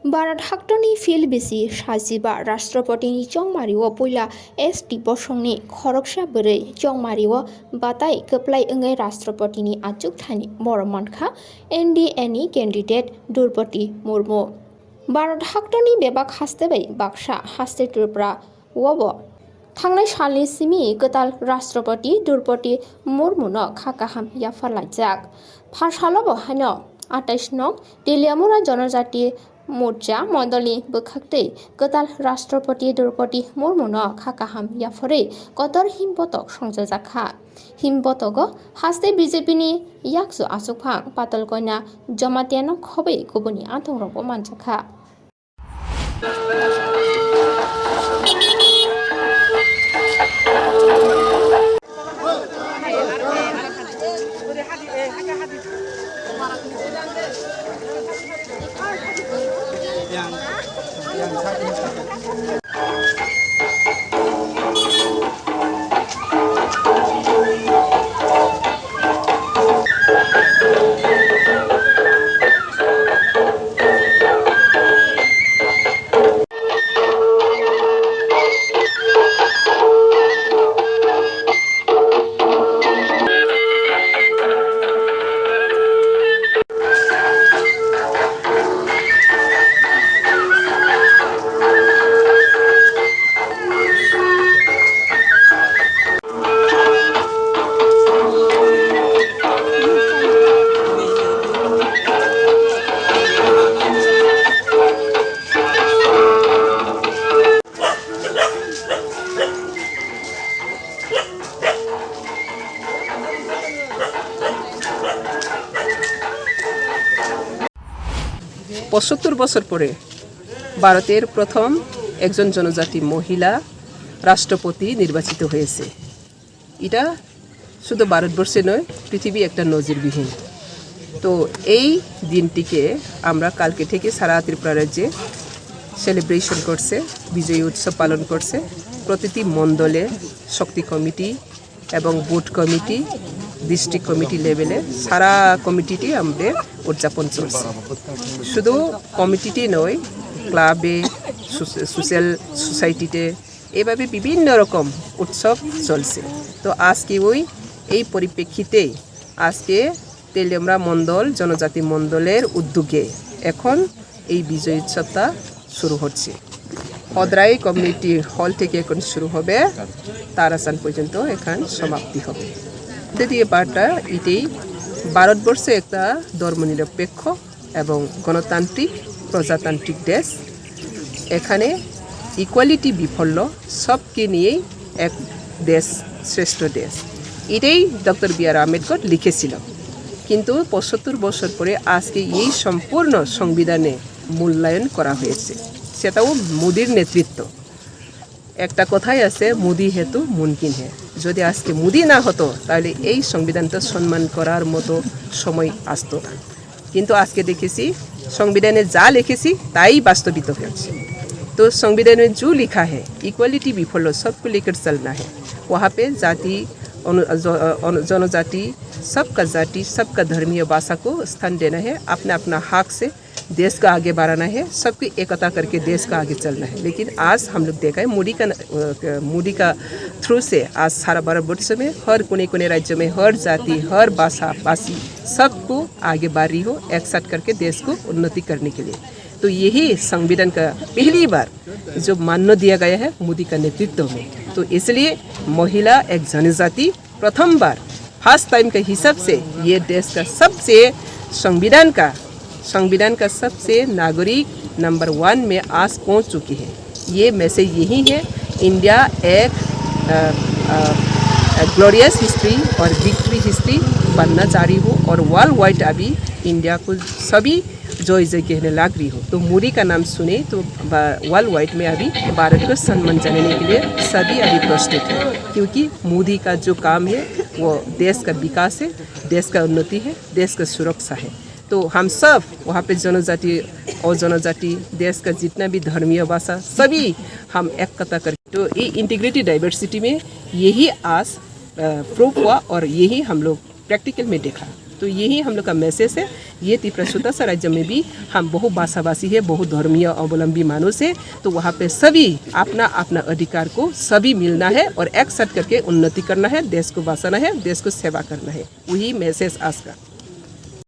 Bharat हाक्टनि fill बेसि साजिबा राष्ट्रपतिनि चंमारिव पयला ST बसंनि खरगसा बोरै चंमारिव बाताय कप्लाय ओंगै राष्ट्रपतिनि आचुक थानि बरमानखा एनडीएनि कैंडिडेट द्रौपदी मुर्मू भारत हाक्टनि बेबाक हास्तेबाय बाक्सा हास्ते त्रिपुरा वब थांनाय सालनि सिमि गोदाल राष्ट्रपति द्रौपदी मुर्मुनो खाकाहाम याफालायजाक फारसाल बहायनो 28 नं दिलियामुरा जनजाति मोर्चा मदलनि बोखाक्तै गोदाल राष्ट्रपति द्रौपदी मुर्मुनो खाकाहाम याफरे कतर हिमपतक संजाजाखा हिमपतक हास्ते बीजेपीनि याकसु आसुकफां पातलकयना जमातियानो खबै गुबुननि आथंरबो मानजाखा পঁচাত্তর বছর পরে ভারতের প্রথম একজন জনজাতি মহিলা রাষ্ট্রপতি নির্বাচিত হয়েছে। এটা শুধু ভারতবর্ষে নয়, পৃথিবী একটা নজিরবিহীন। তো এই দিনটিকে আমরা কালকে থেকে সারা ত্রিপুরা রাজ্যে সেলিব্রেশন করছে, বিজয়ী উৎসব পালন করছে। প্রতিটি মণ্ডলে শক্তি কমিটি এবং বুথ কমিটি, ডিস্ট্রিক্ট কমিটি লেভেলে সারা কমিটিটি আমাদের উদযাপন চলছে। শুধু কমিটিতে নয়, ক্লাবে, সোশ্যাল সোসাইটিতে এভাবে বিভিন্ন রকম উৎসব চলছে। তো আজকে এই পরিপ্রেক্ষিতে আজকে তেলিয়ামরা মণ্ডল জনজাতি মণ্ডলের উদ্যোগে এখন এই বিজয় উৎসবটা শুরু হচ্ছে। হদ্রাই কমিউনিটি হল থেকে এখন শুরু হবে, তারাসান পর্যন্ত এখান সমাপ্তি হবে। দ্বিতীয় পার্টটা এটাই ভারতবর্ষে একটা ধর্মনিরপেক্ষ এবং গণতান্ত্রিক প্রজাতান্ত্রিক দেশ। এখানে ইকুয়ালিটি বিফল্য, সবকে নিয়েই এক দেশ, শ্রেষ্ঠ দেশ। এটাই ডক্টর বি.আর. আম্বেদকর লিখেছিল। কিন্তু ৭৫ বছর পরে আজকে এই সম্পূর্ণ সংবিধানে মূল্যায়ন করা হয়েছে, সেটাও মোদির নেতৃত্ব। একটা কথাই আছে, মোদি হেতু মুমকিন হে। যদি আজকে মোদি না হতো তাহলে এই সংবিধানটা সম্মান করার মতো সময় আসতো না। কিন্তু আজকে দেখেছি সংবিধানে যা লিখেছি তাই বাস্তবিত হয়েছে। तो संविधान में जो लिखा है इक्वालिटी विफल सबको लेकर चलना है। वहाँ पे जाति जनजाति सबका धर्मीय भाषा को स्थान देना है, अपना अपना हक से देश का आगे बढ़ाना है, सबकी एकता करके देश का आगे चलना है। लेकिन आज हम लोग देखा है मोदी का थ्रू से आज सारा भारतवर्ष में हर कोने राज्य में हर जाति हर भाषा भाषी सबको आगे बढ़ रही हो, एक साथ करके देश को उन्नति करने के लिए। तो यही संविधान का पहली बार जो मान्य दिया गया है मोदी का नेतृत्व में। तो इसलिए महिला एक जनजाति प्रथम बार फर्स्ट टाइम के हिसाब से ये देश का सबसे संविधान का सबसे नागरिक नंबर 1 में आज पहुंच चुकी है। ये मैसेज यही है, इंडिया एक ग्लोरियस हिस्ट्री और विक्ट्री हिस्ट्री बनना चाह रही हो और वर्ल्ड वाइड अभी इंडिया को सभी जय जय कहने लग रही हो। तो मोदी का नाम सुने तो वर्ल्ड वाइड में अभी भारत को सम्मान जनाने के लिए सभी अभी प्रस्तुत है, क्योंकि मोदी का जो काम है वो देश का विकास है, देश का उन्नति है, देश का सुरक्षा है। तो हम सब वहाँ पे जनजाति और जनजाति देश का जितना भी धर्मीय भाषा सभी हम एकता कर, तो ये इंटीग्रेटेड डाइवर्सिटी में यही आज प्रूफ हुआ और यही हम लोग प्रैक्टिकल में देखा। तो यही हम लोग का मैसेज है। ये त्रिपुरा राज्य में भी हम बहुभाषाभाषी है, बहुधर्मीय अवलंबी मानुष है, तो वहाँ पे सभी अपना अपना अधिकार को सभी मिलना है और एक साथ करके उन्नति करना है, देश को बचाना है, देश को सेवा करना है। वही मैसेज आज का।